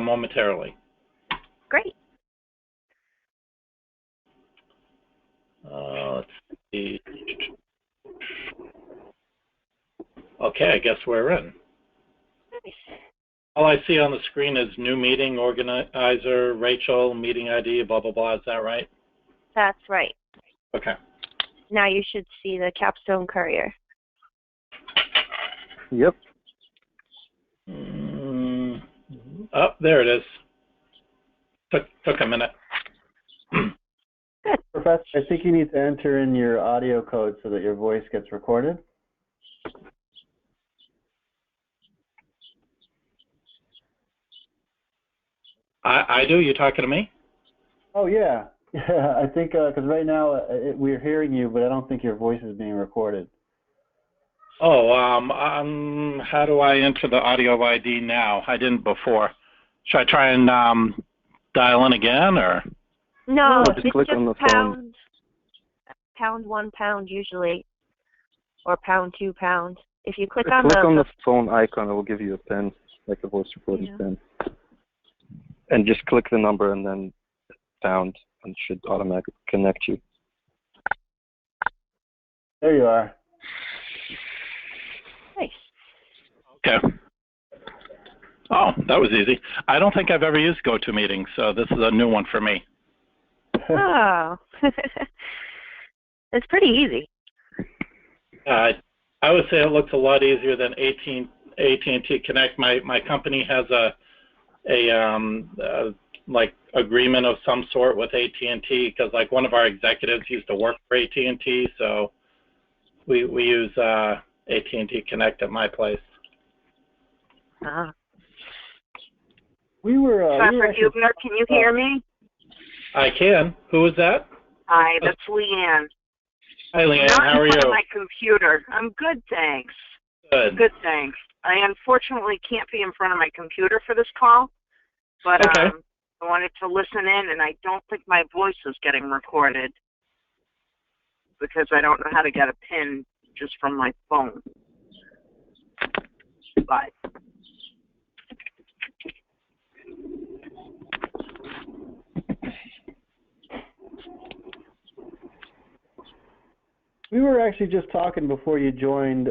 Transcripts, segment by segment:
momentarily. Great. Let's see. Okay, I guess we're in. All I see on the screen is new meeting, organizer, Rachel, meeting ID, blah, blah, blah. Is that right? That's right. Okay. Now you should see the Capstone Courier. Yep. Oh, there it is. Took a minute. Good. Professor, I think you need to enter in your audio code so that your voice gets recorded. I do? You talking to me? Oh, yeah. Yeah, I think, because right now we're hearing you, but I don't think your voice is being recorded. Oh, how do I enter the audio ID now? I didn't before. Should I try and dial in again, or? No, just it's click just on the pound, £1 usually, or £2. If you click on the phone icon, it will give you a pen, like a voice recording pen. And just click the number and then pound, and it should automatically connect you. There you are. Nice. Okay. Oh, that was easy. I don't think I've ever used GoToMeeting, so this is a new one for me. Oh. It's pretty easy. I would say it looks a lot easier than AT&T Connect. My company has a like agreement of some sort with AT&T, because like one of our executives used to work for AT&T, so we use AT&T Connect at my place. We were. Professor Huebner, can you hear me? I can. Who is that? Hi, that's Leanne. Hi, Leanne. How are you? Not in front of my computer. I'm good, thanks. Good. Good, thanks. I unfortunately can't be in front of my computer for this call, but okay. I wanted to listen in, and I don't think my voice is getting recorded because I don't know how to get a pin just from my phone. But we were actually just talking before you joined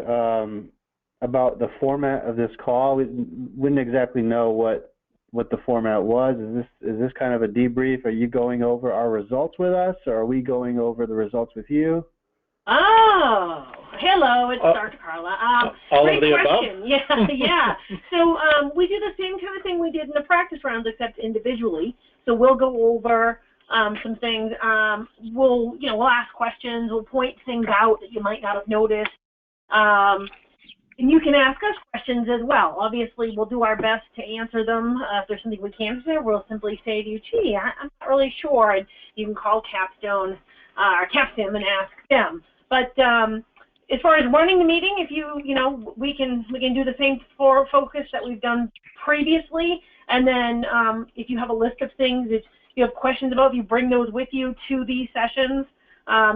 about the format of this call. We wouldn't exactly know what the format was. Is this kind of a debrief? Are you going over our results with us, or are we going over the results with you? Oh, hello, it's Dr. Carla. All great of the question. above? Yeah. So we do the same kind of thing we did in the practice rounds, except individually. So we'll go over some things. We'll ask questions. We'll point things out that you might not have noticed. And you can ask us questions as well. Obviously, we'll do our best to answer them. If there's something we can't answer, we'll simply say to you, gee, I'm not really sure. And you can call Capstone or Capstim and ask them. But as far as running the meeting, if we can do the same focus that we've done previously. And then if you have a list of things, if you have questions about, if you bring those with you to these sessions,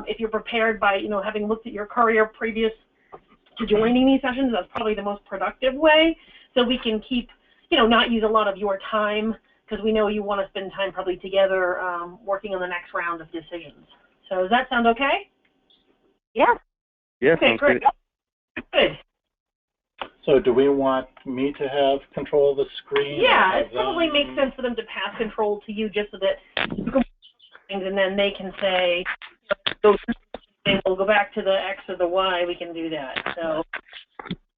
if you're prepared by, having looked at your career previous to joining these sessions, that's probably the most productive way. So we can keep, not use a lot of your time, because we know you want to spend time probably together working on the next round of decisions. So does that sound okay? Yeah. Yeah, okay, great. Good. So do we want me to have control of the screen? Yeah, it probably makes sense for them to pass control to you, just so that you can things, and then they can say, we'll go back to the X or the Y, we can do that. So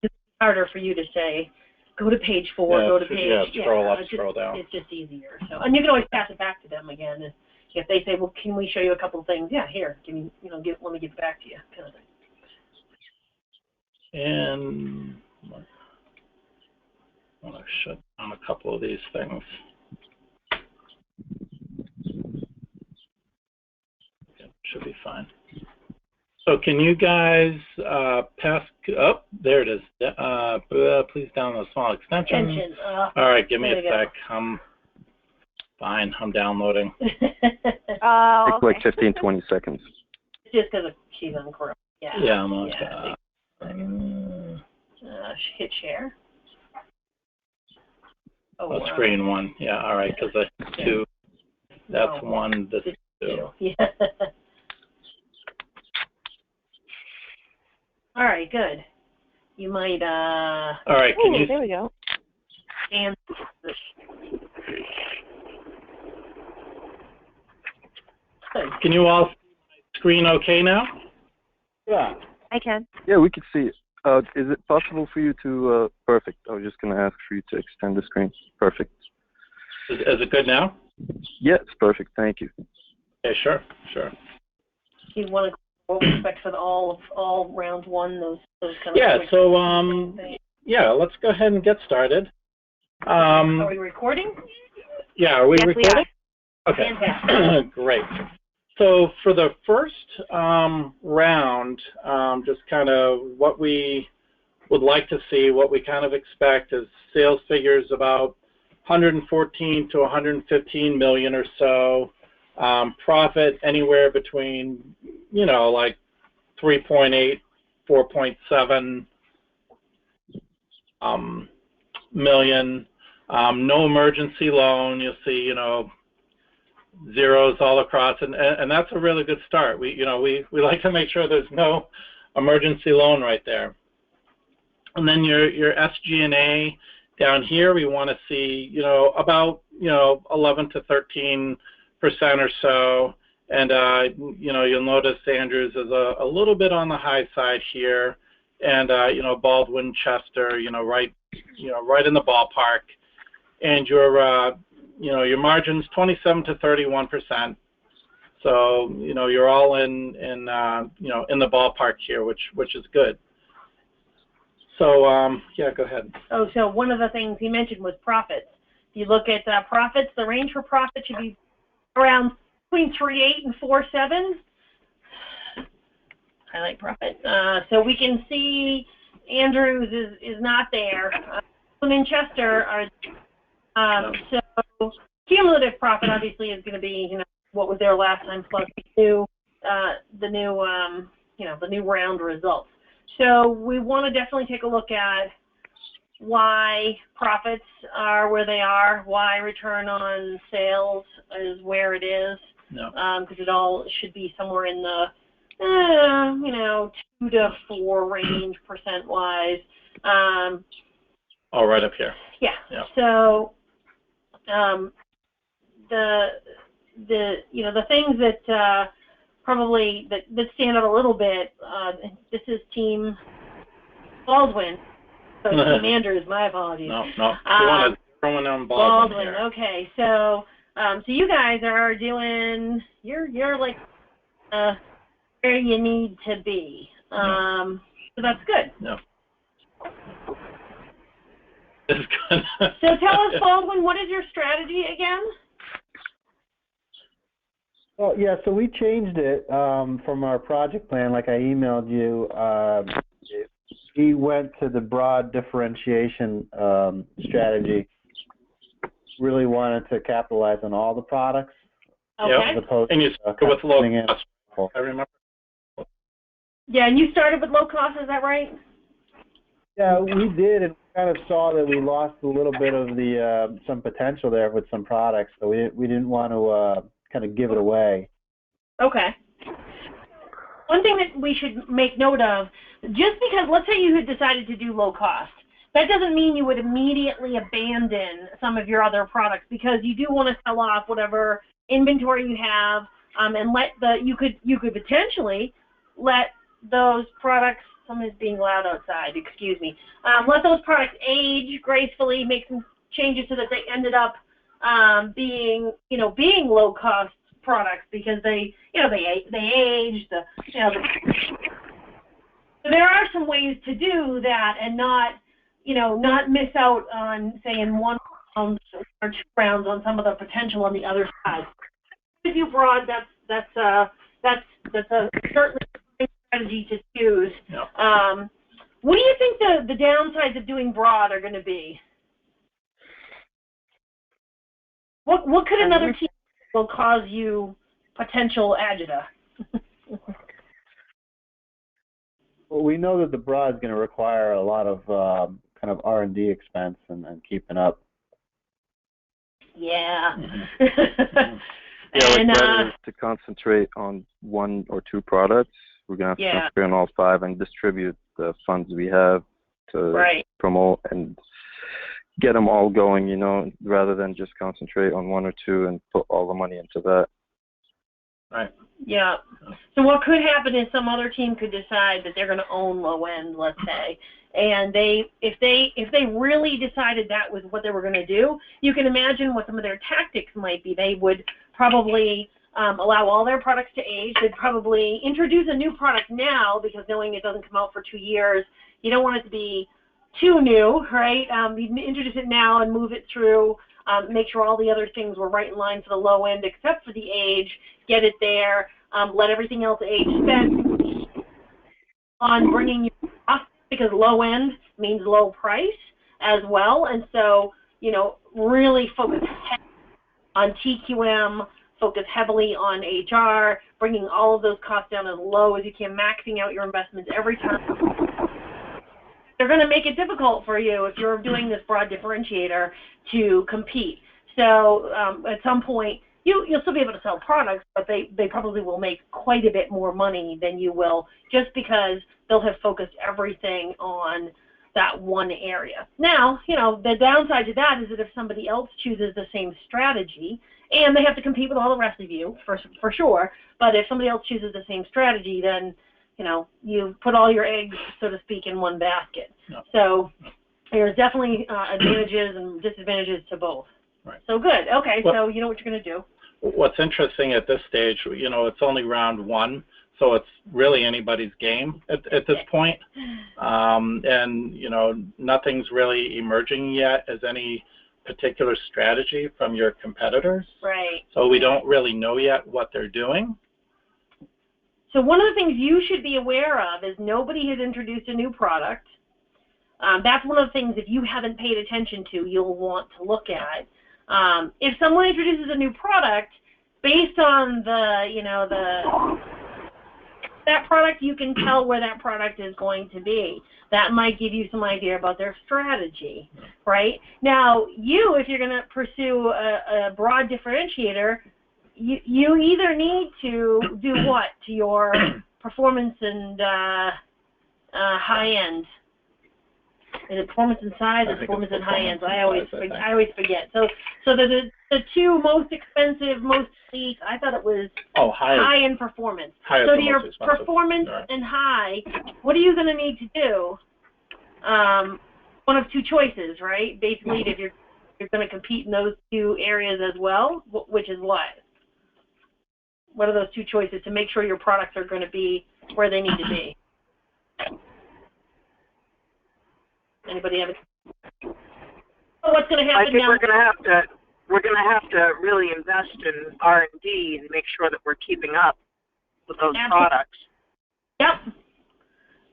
it's harder for you to say, go to page 4, go to page... scroll up, scroll down. It's just easier. So, and you can always pass it back to them again. If they say, well, can we show you a couple of things? Yeah, here, let me give it back to you, kind of thing. And I want to shut down a couple of these things. Okay, should be fine. So can you guys pass, oh, there it is. Please download a small extension. All right, give me a sec. I'm fine, I'm downloading. Take like 15, 20 seconds. Just because she's on Chrome. Yeah, I'm on. Hit share. Oh, screen one. Yeah, all right, because that's two. That's one, this is two. Yeah. All right, good. You might, All right, can you... There we go. And Can you all screen okay now? Yeah. I can. Yeah, we can see it. Is it possible for you to, perfect. I was just going to ask for you to extend the screen. Perfect. Is it good now? Yeah, it's perfect. Thank you. Yeah, sure, sure. you want to what we expect for the all round one, those kind of Yeah, quick so, things. yeah, let's go ahead and get started. Are we recording? Yeah, are we Yes, we recording? are. Okay, Fantastic. great. So for the first round, just kind of what we would like to see, what we kind of expect is sales figures about 114 to 115 million or so, profit anywhere between, you know, like 3.8, 4.7 million. No emergency loan. You'll see, you know, zeros all across, and that's a really good start. We like to make sure there's no emergency loan right there. And then your SG&A down here, we want to see, you know, about, you know, 11 to 13% or so. And you know, you'll notice Andrews is a little bit on the high side here, and you know, Baldwin, Chester, you know, right in the ballpark. And your you know, your margins 27 to 31%. So, you know, you're all in you know, in the ballpark here, which is good. So yeah, go ahead. Oh, so one of the things he mentioned was profits. If you look at profits, the range for profit should be around between 3.8 and 4.7. Highlight profit. So we can see Andrews is not there. Manchester are so cumulative profit obviously is going to be, you know, what was there last time plus the new round results. So we want to definitely take a look at why profits are where they are, why return on sales is where it is, because it all should be somewhere in the you know, 2 to 4 range percent-wise. Oh, right up here. Yeah. Yeah. So the you know, the things that probably that stand out a little bit. This is Team Baldwin. So Team Andrews, my apologies. No. You want to throw in on Baldwin here. Okay. So so you guys are doing. You're like where you need to be. So that's good. Yeah. It's good. So tell us, Baldwin, what is your strategy again? Well, yeah, so we changed it from our project plan, like I emailed you. We went to the broad differentiation strategy. Really wanted to capitalize on all the products. Okay. Yep. As opposed And you started with low cost. in. I remember. Yeah, and you started with low cost, is that right? Yeah, we did, and we kind of saw that we lost a little bit of the some potential there with some products, so we didn't want to kind of give it away. Okay. One thing that we should make note of, just because, let's say you had decided to do low cost, that doesn't mean you would immediately abandon some of your other products, because you do want to sell off whatever inventory you have, and you could potentially let those products, someone's being loud outside, excuse me, let those products age gracefully, make some changes so that they ended up being low cost products, because they age, so there are some ways to do that and not miss out on, say, in one round or 2 rounds on some of the potential on the other side. If you broad, that's a certainly strategy to choose. Yeah. What do you think the downsides of doing broad are going to be? What could another team will cause you potential agita? Well, we know that the broad is going to require a lot of kind of R&D expense and keeping up. Yeah. Yeah, And, rather to concentrate on 1 or 2 products, we're going to have to concentrate on all 5 and distribute the funds we have to promote and get them all going, you know, rather than just concentrate on 1 or 2 and put all the money into that. Right. Yeah. So what could happen is some other team could decide that they're going to own low end, let's say, and if they really decided that was what they were going to do, you can imagine what some of their tactics might be. They would probably allow all their products to age. They'd probably introduce a new product now, because knowing it doesn't come out for 2 years, you don't want it to be too new, right? You introduce it now and move it through, make sure all the other things were right in line for the low end except for the age, get it there, let everything else age, spend on bringing you cost, because low end means low price as well, and so, you know, really focus on TQM, focus heavily on HR, bringing all of those costs down as low as you can, maxing out your investments every time. They're going to make it difficult for you if you're doing this broad differentiator to compete. So at some point, you'll still be able to sell products, but they probably will make quite a bit more money than you will, just because they'll have focused everything on that one area. Now, you know, the downside to that is that if somebody else chooses the same strategy, and they have to compete with all the rest of you, for sure, but if somebody else chooses the same strategy, then, you know, you put all your eggs, so to speak, in one basket. No. So there's definitely advantages and disadvantages to both. Right. So good. Okay, well, so you know what you're going to do. What's interesting at this stage, you know, it's only round 1, so it's really anybody's game at this point. And, you know, nothing's really emerging yet as any particular strategy from your competitors. Right. So we don't really know yet what they're doing. So one of the things you should be aware of is nobody has introduced a new product. That's one of the things, if you haven't paid attention to, you'll want to look at. If someone introduces a new product, based on that product, you can tell where that product is going to be. That might give you some idea about their strategy, right? Now, if you're going to pursue a broad differentiator, you either need to do what to your performance and high end? Is it performance and size or performance and high ends? I always forget. So the two most expensive, most elite, I thought it was high end performance. So to your performance and high, what are you going to need to do? One of 2 choices, right? Basically, if you're going to compete in those 2 areas as well, which is what? What are those 2 choices to make sure your products are going to be where they need to be? Anybody have what's going to happen now? I think we're going to have to really invest in R&D and make sure that we're keeping up with those products. Yep.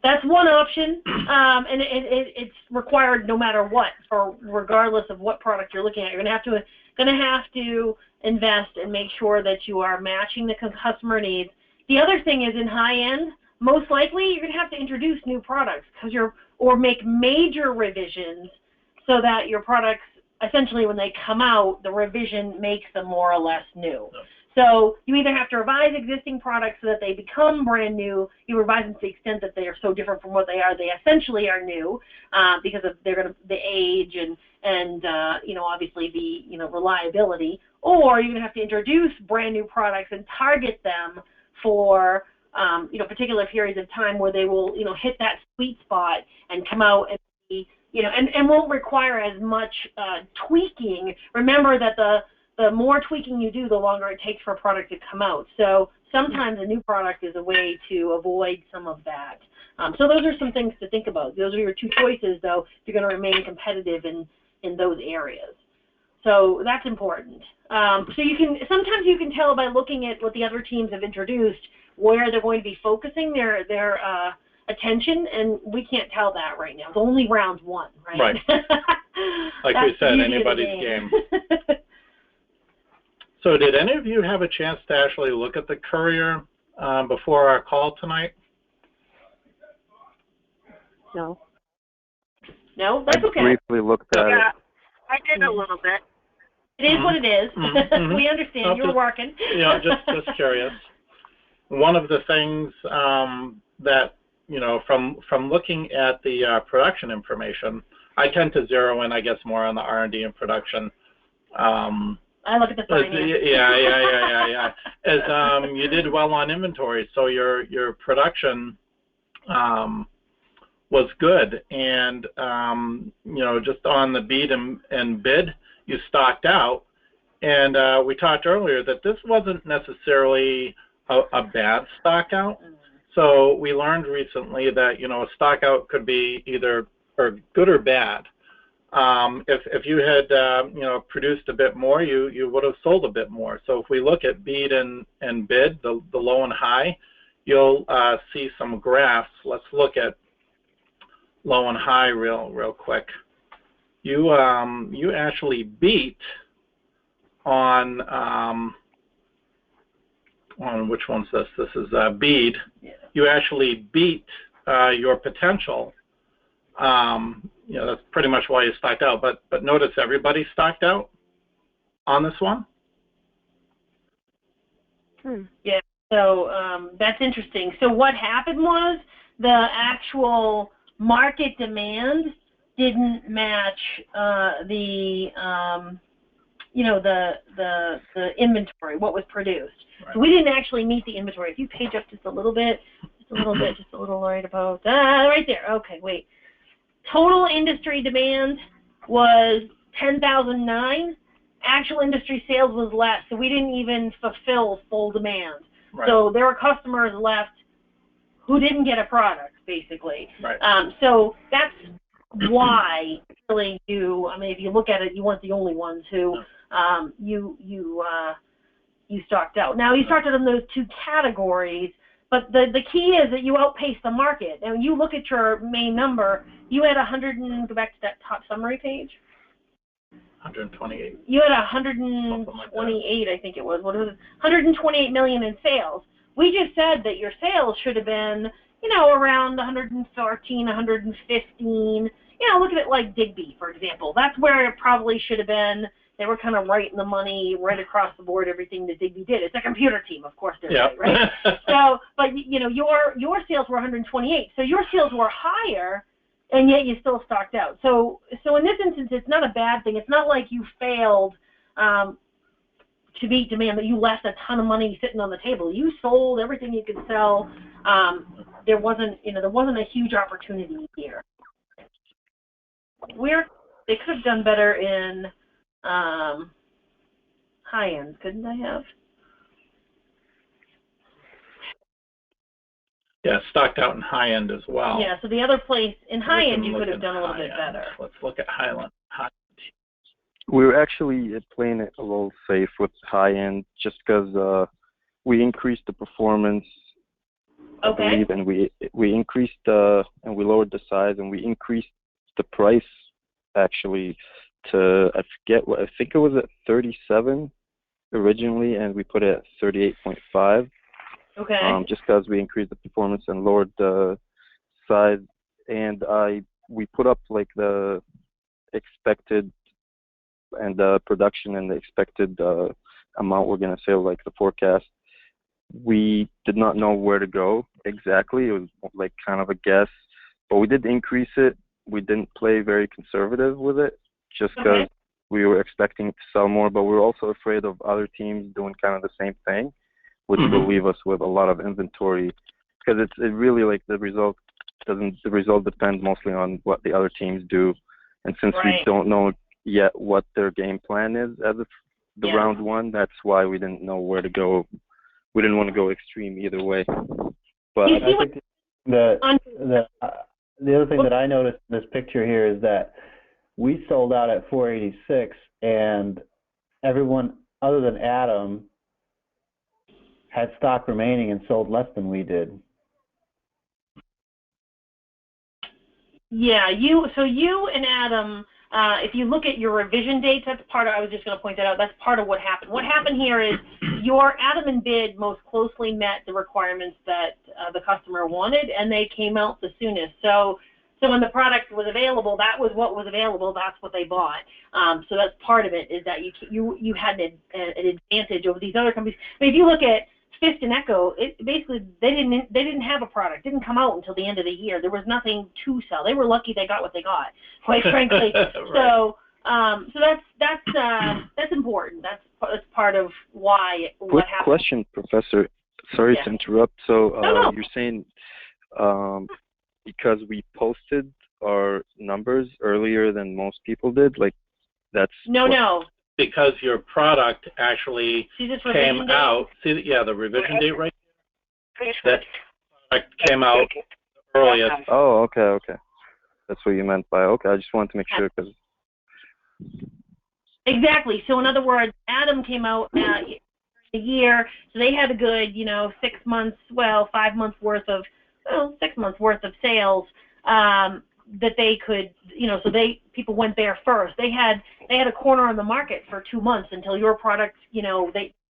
That's one option, and it's required no matter what, regardless of what product you're looking at. You're going to have to invest and make sure that you are matching the customer needs. The other thing is, in high end, most likely you're going to have to introduce new products or make major revisions so that your products, essentially when they come out, the revision makes them more or less new. So you either have to revise existing products so that they become brand new. You revise them to the extent that they are so different from what they are. They essentially are new because of the age and you know, obviously the, you know, reliability. Or you're going to have to introduce brand new products and target them for you know, particular periods of time where they will, you know, hit that sweet spot and come out and be, you know, and won't require as much tweaking. Remember that the more tweaking you do, the longer it takes for a product to come out. So sometimes a new product is a way to avoid some of that. So those are some things to think about. Those are your 2 choices, though, if you're going to remain competitive in those areas. So that's important. So sometimes you can tell by looking at what the other teams have introduced where they're going to be focusing their attention, and we can't tell that right now. It's only round 1, right? Right. Like we said, anybody's game. So did any of you have a chance to actually look at the Courier before our call tonight? No. No? That's okay. I briefly looked at it. Yeah, I did a little bit. It is what it is. We understand. You're working. Just curious. One of the things that, from looking at the production information, I tend to zero in, I guess, more on the R&D and production. I look at the finance. Yeah. As you did well on inventory, so your production was good, and just on the bead and bid, you stocked out, and we talked earlier that this wasn't necessarily a bad stock out. So we learned recently that a stock out could be either good or bad. If you had produced a bit more, you would have sold a bit more. So if we look at bead and bid, the low and high, you'll see some graphs. Let's look at low and high real quick. You actually beat on which one's this? This is bead. Yeah. You actually beat your potential. That's pretty much why you stocked out. But notice everybody stocked out on this one. Yeah. So that's interesting. So what happened was the actual market demand didn't match the inventory, what was produced. Right. So we didn't actually meet the inventory. If you page up just a little right about that, right there. Okay, wait. Total industry demand was 10,009. Actual industry sales was less, so we didn't even fulfill full demand. Right. So there were customers left who didn't get a product, basically. Right. So that's why really if you look at it, you weren't the only ones who you stocked out. Now you stocked out in those two categories, but the key is that you outpaced the market. And when you look at your main number, you had 100 and go back to that top summary page. 128. You had 128, I think it was. What was it? 128 million in sales. We just said that your sales should have been, around 114, 115. Look at it like Digby, for example. That's where it probably should have been. They were kind of right in the money, right across the board, everything that Digby did. It's a computer team, of course, they're right? So, but, your sales were 128. So your sales were higher, and yet you still stocked out. So in this instance, it's not a bad thing. It's not like you failed to meet demand, that you left a ton of money sitting on the table. You sold everything you could sell. There wasn't a huge opportunity here. They could have done better in high end, couldn't they have? Yeah, stocked out in high end as well. Yeah, so the other place in high end you could have done a little bit better. Let's look at high end. We were actually playing it a little safe with high end, just because we increased the performance, I believe, and we increased and we lowered the size, and we increased the price actually to, I think it was at 37 originally, and we put it at 38.5. Okay. Just because we increased the performance and lowered the size, and we put up like the expected and the production and the expected amount we're gonna sell, like the forecast. We did not know where to go exactly. It was like kind of a guess, but we did increase it. We didn't play very conservative with it, just because we were expecting to sell more, but we were also afraid of other teams doing kind of the same thing, which will leave us with a lot of inventory, because it really, like, the result depends mostly on what the other teams do, and since we don't know yet what their game plan is as of the round one, that's why we didn't know where to go. We didn't want to go extreme either way. But I think the other thing that I noticed in this picture here is that we sold out at 486, and everyone other than Adam had stock remaining and sold less than we did. Yeah, you and Adam, if you look at your revision dates, that's part of, I was just going to point that out, that's part of what happened. What happened here is your Adam and bid most closely met the requirements that the customer wanted, and they came out the soonest. So So when the product was available, that was what was available. That's what they bought. So that's part of it, is that you had an advantage over these other companies. I mean, if you look at Fist and Echo, basically they didn't have a product. It didn't come out until the end of the year. There was nothing to sell. They were lucky they got what they got, quite frankly. Right. So that's important. That's part of why what Quick happened. question, Professor. Sorry to interrupt. So No. you're saying because we posted our numbers earlier than most people did, like that's No. Because your product actually came out. See, the revision date right here? That product came out earliest. Oh, okay. That's what you meant by okay. I just wanted to make sure because. Exactly. So in other words, Adam came out a year, so they had a good, 6 months, 5 months worth of, 6 months worth of sales that they could, so people went there first. They had a corner on the market for 2 months until your product,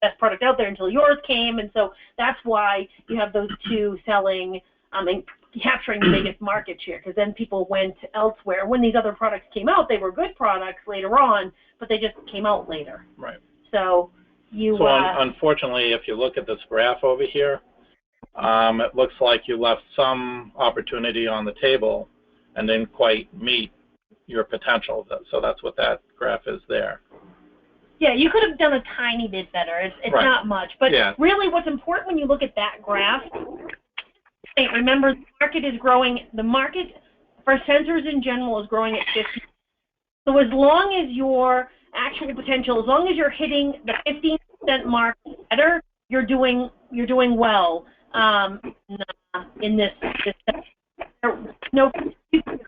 best product out there until yours came, and so that's why you have those two selling and capturing the biggest market share, because then people went elsewhere. When these other products came out, they were good products later on, but they just came out later. Right. So unfortunately, if you look at this graph over here, it looks like you left some opportunity on the table and didn't quite meet your potential. So that's what that graph is there. Yeah, you could have done a tiny bit better. It's right. Not much. But really what's important when you look at that graph, remember the market is growing. The market for sensors in general is growing at 50. So as long as your actual potential, as long as you're hitting the 15% mark better, you're doing well in this. No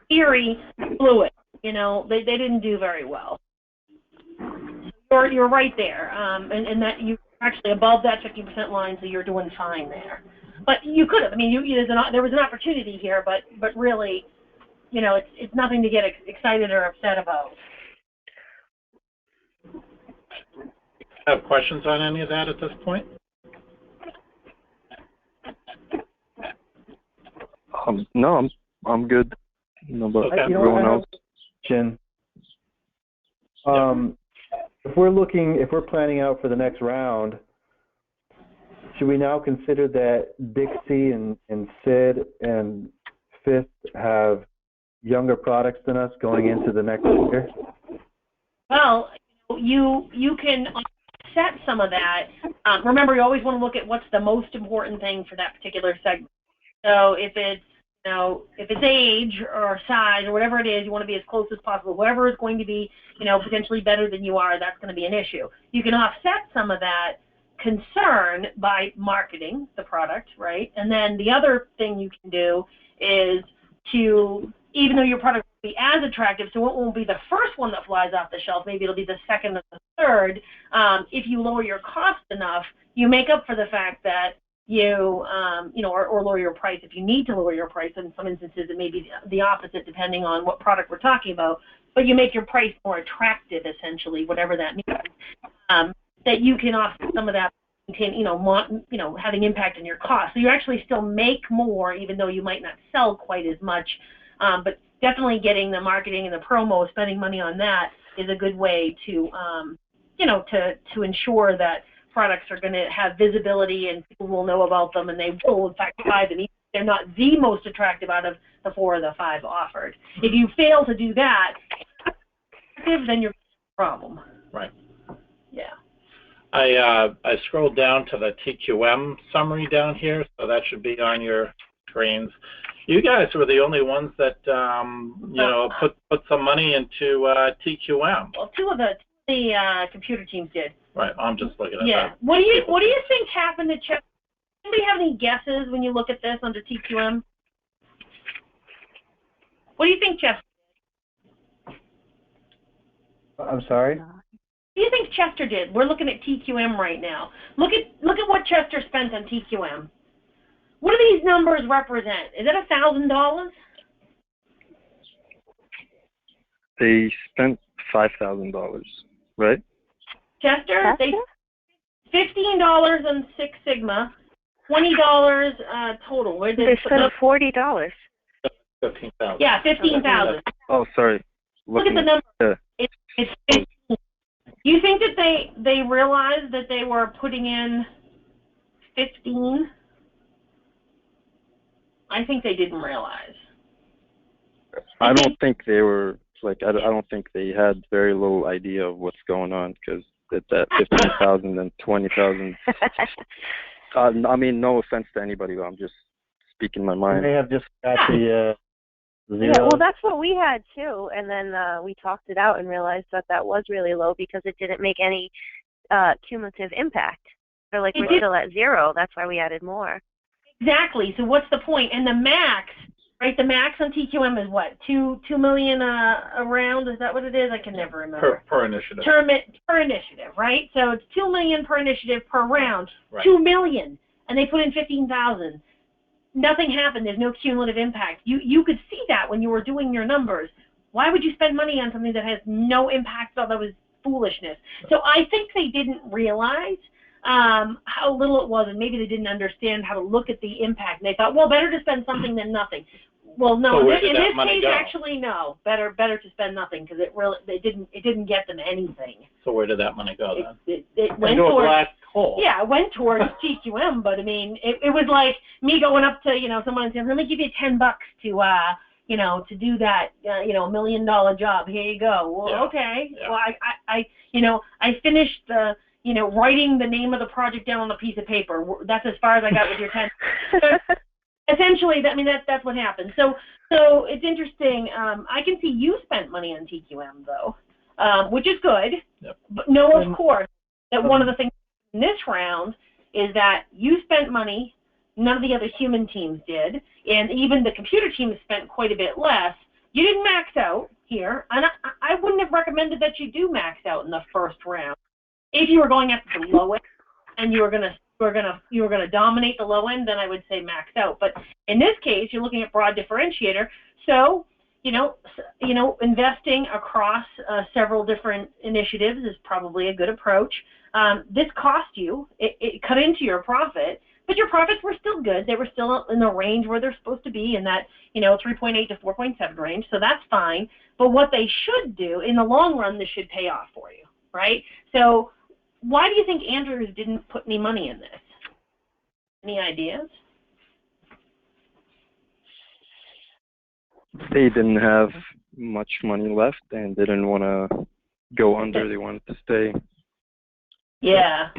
theory blew it. They didn't do very well. You're right there, and that you're actually above that 50% line, so you're doing fine there. But you could have. I mean, there was an opportunity here, but really, it's nothing to get excited or upset about. Have questions on any of that at this point? No, I'm good. No, but okay. Everyone else. If we're planning out for the next round, should we now consider that Dixie and Sid and Fist have younger products than us going into the next year? Well, you can offset some of that. Remember, you always want to look at what's the most important thing for that particular segment. So if it's age or size or whatever it is, you want to be as close as possible. Whoever is going to be, potentially better than you are, that's going to be an issue. You can offset some of that concern by marketing the product, right? And then the other thing you can do is to, even though your product won't be as attractive, so it won't be the first one that flies off the shelf, maybe it'll be the second or the third, if you lower your cost enough, you make up for the fact that or lower your price if you need to lower your price. In some instances, it may be the opposite depending on what product we're talking about. But you make your price more attractive, essentially, whatever that means. That you can offset some of that, having impact on your cost. So you actually still make more, even though you might not sell quite as much. But definitely getting the marketing and the promo, spending money on that, is a good way to, to ensure that products are going to have visibility and people will know about them, and they will, in fact, buy them. They're not the most attractive out of the 4 or the 5 offered. If you fail to do that, then you're a problem. Right. Yeah. I scrolled down to the TQM summary down here, so that should be on your screens. You guys were the only ones that put some money into TQM. Well, two of the computer teams did. Right. I'm just looking at that. Yeah. What do you think happened to Chester? Anybody have any guesses when you look at this under TQM? What do you think Chester did? I'm sorry? What do you think Chester did? We're looking at TQM right now. Look at what Chester spent on TQM. What do these numbers represent? Is it $1,000? They spent $5,000, right? Chester? They $15 on Six Sigma, $20 total. Where did they spent $40? 15,000. Yeah, 15,000. Oh, sorry. Look at the number. It's 15. Do you think that they realized that they were putting in 15? I think they didn't realize. I don't think they were, like, I don't think they had very little idea of what's going on, because at that 15,000 and 20,000. I mean, no offense to anybody, but I'm just speaking my mind. They have just got the zero. Yeah, well, that's what we had too, and then we talked it out and realized that was really low because it didn't make any cumulative impact. So, like, we're still at zero. That's why we added more. Exactly. So what's the point? And the max, right? The max on TQM is what? 2 million a round? Is that what it is? I can never remember. Per initiative. Per initiative, right? So it's 2 million per initiative per round. Right. 2 million, and they put in 15,000. Nothing happened. There's no cumulative impact. You could see that when you were doing your numbers. Why would you spend money on something that has no impact at all? That was foolishness. So I think they didn't realize how little it was, and maybe they didn't understand how to look at the impact. And they thought, well, better to spend something than nothing. Well, no, So in this case, actually, no. Better to spend nothing because it didn't get them anything. So where did that money go then? It went into a towards black hole. Yeah, it went towards TQM, but I mean, it was like me going up to someone and saying, let me give you $10 to to do that $1 million job. Here you go. Well, Yeah. Okay. Yeah. Well, I finished the writing the name of the project down on a piece of paper. That's as far as I got with your 10. Essentially, that's what happened. So it's interesting. I can see you spent money on TQM though, which is good. Yep. But know, of course, that one of the things in this round is that you spent money. None of the other human teams did, and even the computer team spent quite a bit less. You didn't max out here, and I wouldn't have recommended that you do max out in the first round. If you were going after the low end and you were gonna dominate the low end, then I would say max out. But in this case, you're looking at broad differentiator, so investing across several different initiatives is probably a good approach. This cost you; it cut into your profit. But your profits were still good. They were still in the range where they're supposed to be, in that 3.8 to 4.7 range. So that's fine. But what they should do in the long run, this should pay off for you, right? So why do you think Andrews didn't put any money in this? Any ideas? They didn't have much money left and they didn't want to go under. They wanted to stay. Yeah.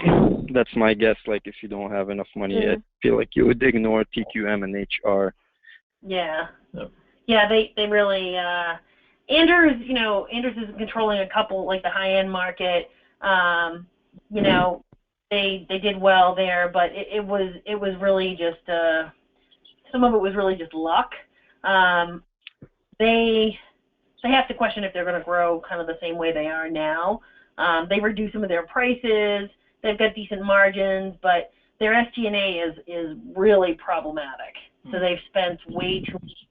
That's my guess. Like, if you don't have enough money, I feel like you would ignore TQM and HR. Yeah. Yep. Yeah, they really Andrews is controlling a couple, like the high-end market. They did well there, but it was really just some of it was really just luck. They have to question if they're going to grow kind of the same way they are now. They reduced some of their prices. They've got decent margins, but their SG&A is really problematic. So they've spent way too much.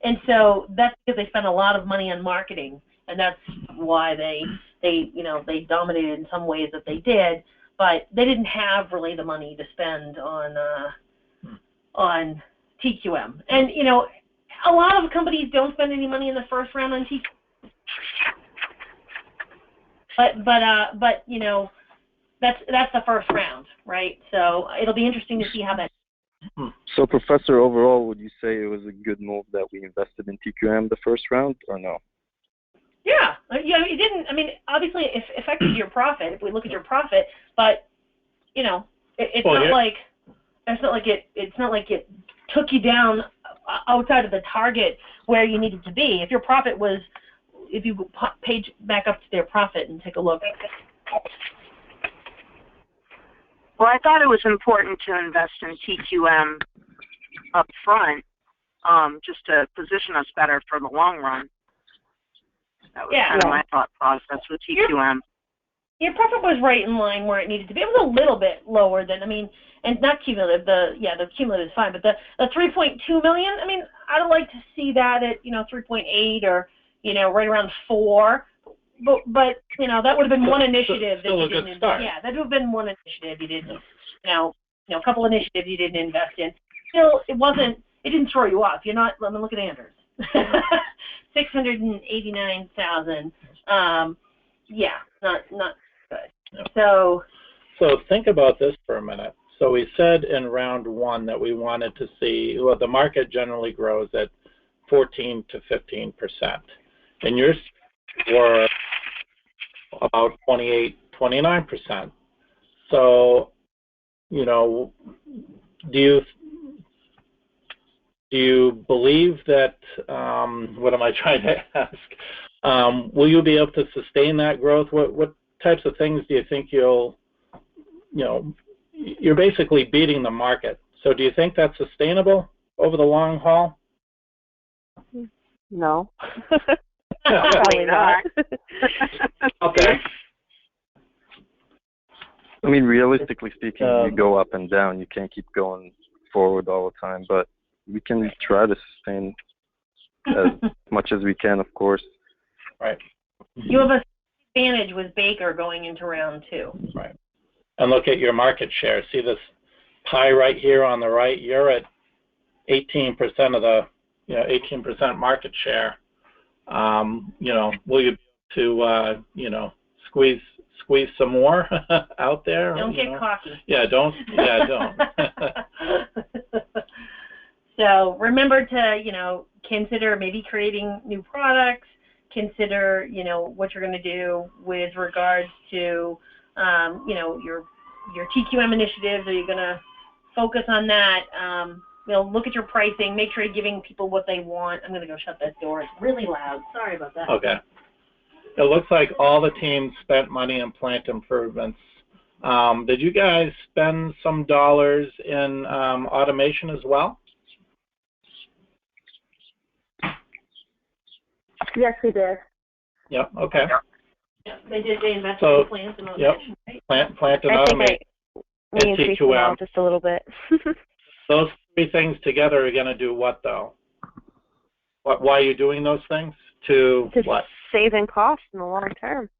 And so that's because they spent a lot of money on marketing, and that's why they dominated in some ways that they did. But they didn't have really the money to spend on TQM. And a lot of companies don't spend any money in the first round on TQM. But that's the first round, right? So it'll be interesting to see how that. So, Professor, overall, would you say it was a good move that we invested in TQM the first round, or no? Yeah, it didn't. I mean, obviously, it affected your profit. If we look at your profit, but it's not like it took you down outside of the target where you needed to be. If your profit was, if you page back up to their profit and take a look. Well, I thought it was important to invest in TQM up front, just to position us better for the long run. That was kind of my thought process with TQM. Your profit was right in line where it needed to be. It was a little bit lower than, and not cumulative. The cumulative is fine, but the 3.2 million. I mean, I'd like to see that at 3.8 or right around 4. But that would have been one initiative that you didn't invest. Yeah, that would have been one initiative you didn't. A couple initiatives you didn't invest in. Still, it wasn't it didn't throw you off. You're not. Let me look at Anders. 689,000. Yeah, not good. Yep. So think about this for a minute. So we said in round one that we wanted to see, well, the market generally grows at 14 to 15%, and yours were about 28, 29%. So, you know, do you believe that, what am I trying to ask? Will you be able to sustain that growth? What types of things do you think you'll, you're basically beating the market. So do you think that's sustainable over the long haul? No. Probably not. Okay. I mean, realistically speaking, you go up and down. You can't keep going forward all the time, but we can try to sustain as much as we can, of course. Right. You have an advantage with Baker going into round two. Right. And look at your market share. See this pie right here on the right? You're at 18% of the, 18% market share. Will you be able to, squeeze some more out there? Don't get cocky. Yeah, don't. So remember to, consider maybe creating new products. Consider, what you're going to do with regards to, your TQM initiatives. Are you going to focus on that? Look at your pricing. Make sure you're giving people what they want. I'm going to go shut that door. It's really loud. Sorry about that. Okay. It looks like all the teams spent money in plant improvements. Did you guys spend some dollars in automation as well? Yes, we did. Yep. Okay. Yeah, they did. They invested in plants and automation. Yep. Plant and automation. We increased them all just a little bit. Those three things together are going to do what, though? Why are you doing those things? To what? Saving costs in the long term.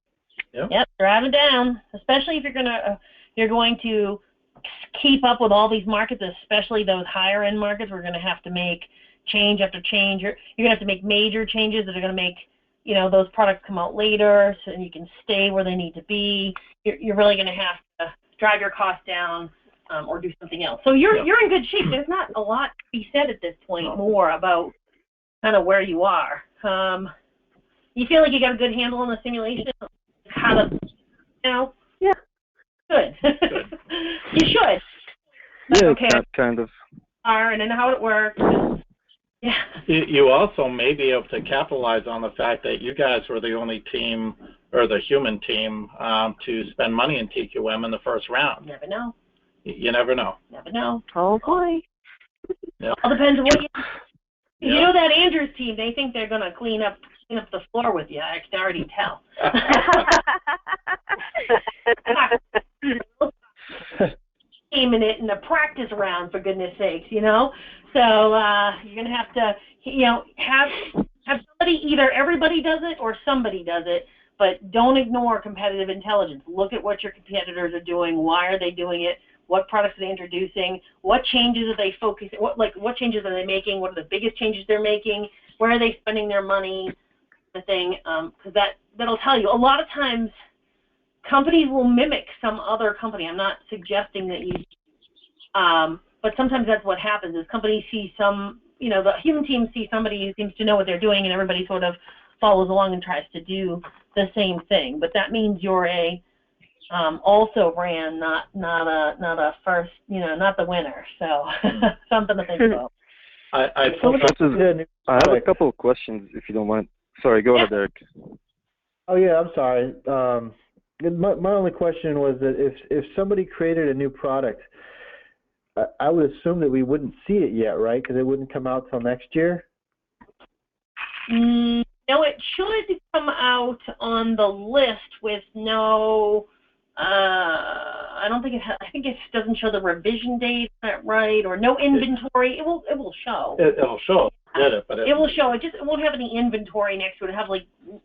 Yep, drive it down. Especially if you're going to keep up with all these markets, especially those higher end markets. We're going to have to make change after change. You're going to have to make major changes that are going to make those products come out later, so you can stay where they need to be. You're really going to have to drive your costs down or do something else. So you're in good shape. There's not a lot to be said at this point more about kind of where you are. You feel like you got a good handle on the simulation? How to, Yeah. Good. You should. Yeah, okay. Kind of. And then how it works. Yeah. You also may be able to capitalize on the fact that you guys were the only team, or the human team, to spend money in TQM in the first round. Never know. You never know. Never know. Oh boy. Yep. All depends on what you know. That Andrews team, they think they're gonna clean up the floor with you. I can already tell. Aiming it in a practice round, for goodness sakes, So you're gonna have to, have somebody, either everybody does it or somebody does it, but don't ignore competitive intelligence. Look at what your competitors are doing. Why are they doing it? What products are they introducing? What changes are they focusing? What changes are they making? What are the biggest changes they're making? Where are they spending their money? The thing, because that'll tell you. A lot of times, companies will mimic some other company. I'm not suggesting that you, but sometimes that's what happens. Is companies see some, the human team see somebody who seems to know what they're doing, and everybody sort of follows along and tries to do the same thing. But that means you're a also ran, not a first, not the winner. So something to think about. I have a couple of questions, if you don't mind. Sorry, go ahead, Eric. Oh yeah, I'm sorry. My only question was that if somebody created a new product, I would assume that we wouldn't see it yet, right? Because it wouldn't come out till next year. No, it should come out on the list with no. I don't think I think it doesn't show the revision date, right? Or no inventory. It will show. It'll show. But it will show. It won't have any inventory next to it. It'll have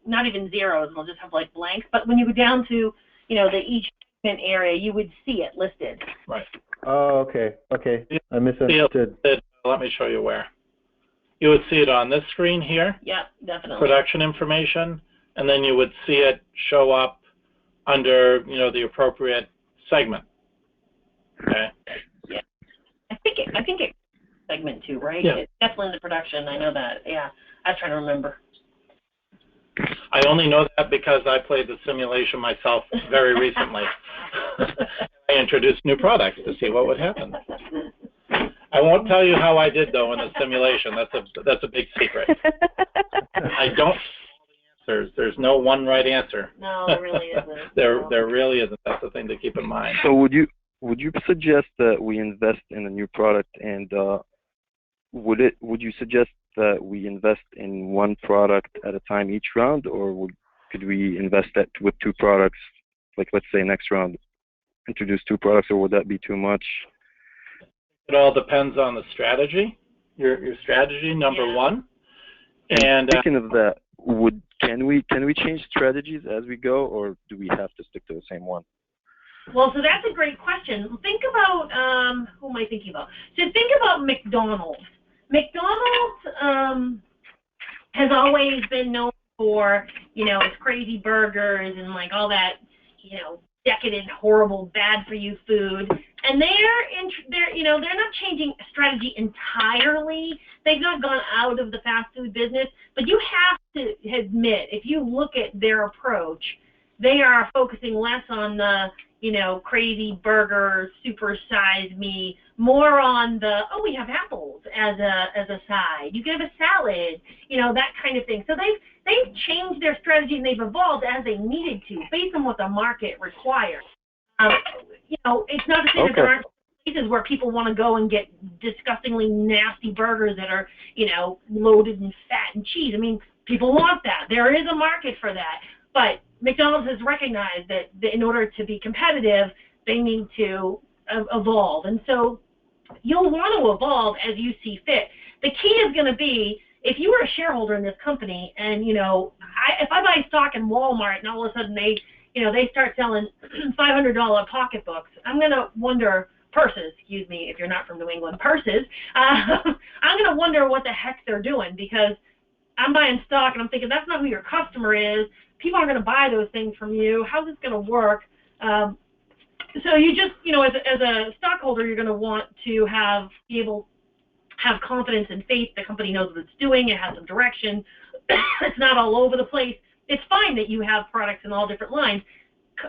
not even zeros. It'll just have blanks. But when you go down to the each area, you would see it listed. Right. Oh, okay. I misunderstood. let me show you where. You would see it on this screen here. Yeah, definitely. Production information, and then you would see it show up under, the appropriate segment. Okay. Yeah. I think it segment 2, right? Yeah. It's definitely in the production. I know that. Yeah. I was trying to remember. I only know that because I played the simulation myself very recently. I introduced new products to see what would happen. I won't tell you how I did though in the simulation. That's a big secret. I don't know the answers. There's no one right answer. No, there really isn't. There really isn't. That's the thing to keep in mind. So would you suggest that we invest in a new product, and would you suggest that we invest in one product at a time each round, or could we invest that with 2 products, like let's say next round introduce 2 products, or would that be too much? It all depends on the strategy, your strategy, number one. And speaking of that, can we change strategies as we go, or do we have to stick to the same one? Well, so that's a great question. Think about, who am I thinking about? So think about McDonald's. McDonald's has always been known for, its crazy burgers and like all that, decadent, horrible, bad for you food. And they're not changing strategy entirely. They've not gone out of the fast food business, but you have to admit, if you look at their approach, they are focusing less on the, crazy burger, super size me, more on the, we have apples as a side. You can have a salad, that kind of thing. So they've changed their strategy and they've evolved as they needed to, based on what the market requires. It's not to say that there aren't places where people want to go and get disgustingly nasty burgers that are, loaded in fat and cheese. I mean, people want that. There is a market for that. But McDonald's has recognized that in order to be competitive, they need to evolve. And so you'll want to evolve as you see fit. The key is going to be, if you were a shareholder in this company and, if I buy stock in Walmart and all of a sudden they start selling $500 pocketbooks, I'm going to wonder, purses, excuse me, if you're not from New England, purses, I'm going to wonder what the heck they're doing, because I'm buying stock and I'm thinking that's not who your customer is. People aren't going to buy those things from you. How's this going to work? So you just, as a stockholder, you're going to want to have confidence and faith. The company knows what it's doing. It has some direction. It's not all over the place. It's fine that you have products in all different lines.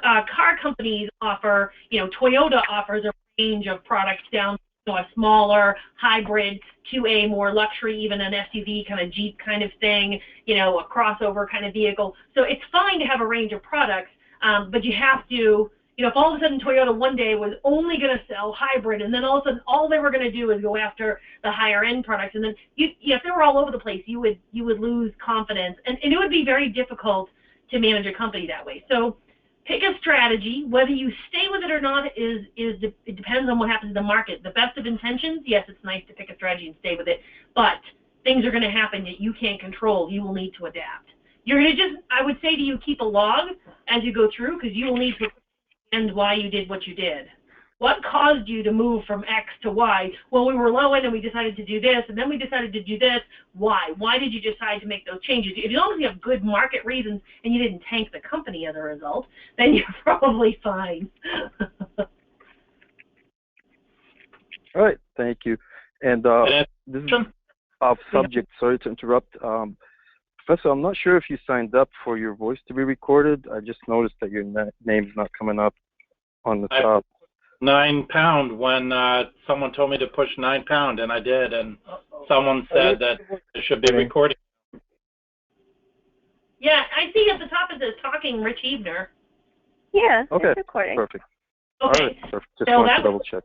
Car companies offer, Toyota offers a range of products down to a smaller hybrid to a more luxury, even an SUV kind of Jeep kind of thing, a crossover kind of vehicle. So it's fine to have a range of products, but you have to, if all of a sudden Toyota one day was only going to sell hybrid, and then all of a sudden all they were going to do is go after the higher end products, and then if they were all over the place, you would lose confidence, and it would be very difficult to manage a company that way. So pick a strategy. Whether you stay with it or not it depends on what happens in the market. The best of intentions, yes, it's nice to pick a strategy and stay with it, but things are going to happen that you can't control. You will need to adapt. You're going to I would say to you, keep a log as you go through, because you will need to understand why you did what you did. What caused you to move from X to Y? Well, we were low end and we decided to do this, and then we decided to do this. Why? Why did you decide to make those changes? As long as you have good market reasons and you didn't tank the company as a result, then you're probably fine. All right, thank you. And this is off subject. Sorry to interrupt. Professor, I'm not sure if you signed up for your voice to be recorded. I just noticed that your name's not coming up on the top. 9 pound when someone told me to push 9 pound, and I did, and someone said that it should be recorded. Yeah, I see at the top it says talking Rich Ebner. Yeah, okay, it's recording. Perfect. Okay. All right, perfect. Just wanted to double check.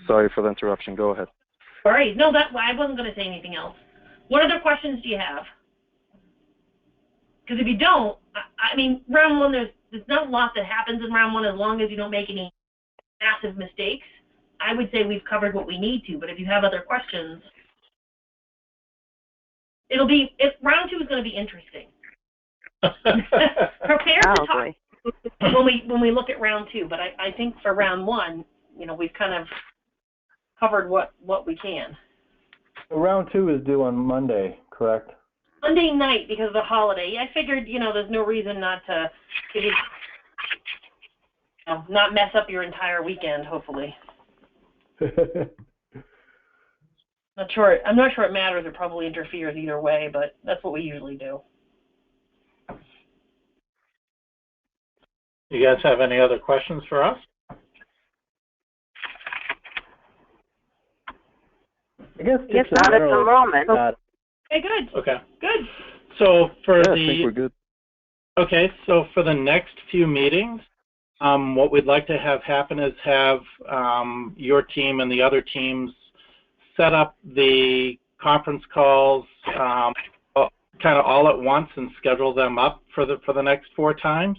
Sorry for the interruption. Go ahead. All right. No, I wasn't going to say anything else. What other questions do you have? Because if you don't, I mean, round one, there's not a lot that happens in round one as long as you don't make any massive mistakes. I would say we've covered what we need to, but if you have other questions, round two is going to be interesting. Prepare to talk. when we look at round 2. But I think for round 1, we've kind of covered what we can. So round 2 is due on Monday, correct? Monday night because of the holiday. I figured, there's no reason not to give you, not mess up your entire weekend, hopefully. I'm not sure it matters. It probably interferes either way, but that's what we usually do. You guys have any other questions for us? I guess not at the moment. Okay, good. Okay. Good. So for I think we're good. Okay, so for the next few meetings, what we'd like to have happen is have your team and the other teams set up the conference calls kind of all at once and schedule them up for the next 4 times.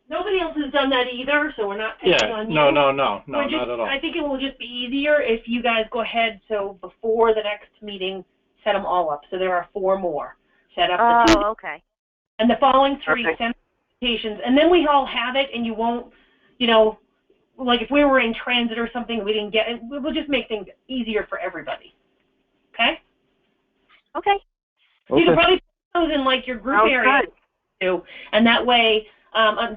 Nobody else has done that either, so we're not picking on you. No, not at all. I think it will just be easier if you guys go ahead, so before the next meeting, set them all up. So there are 4 more. Set up the 2. Oh, okay. And the following 3 send invitations, and then we all have it, and you won't, like if we were in transit or something, we didn't get it. We'll just make things easier for everybody. Okay? Okay. You can probably put those in like your group area too, and that way.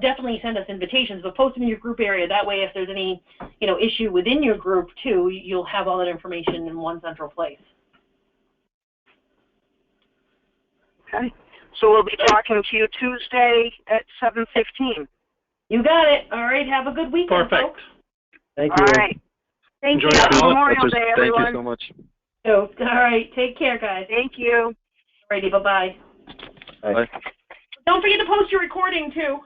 Definitely send us invitations, but post them in your group area. That way, if there's any, issue within your group too, you'll have all that information in one central place. Okay. So we'll be talking to you Tuesday at 7:15. You got it. All right. Have a good weekend, Perfect. folks. Thank you. All right. Thank Enjoy you. your Memorial Day, everyone. Thank you so much. So, all right. Take care, guys. Thank you. Alrighty. Bye-bye. Bye. Bye. Don't forget to post your recording too.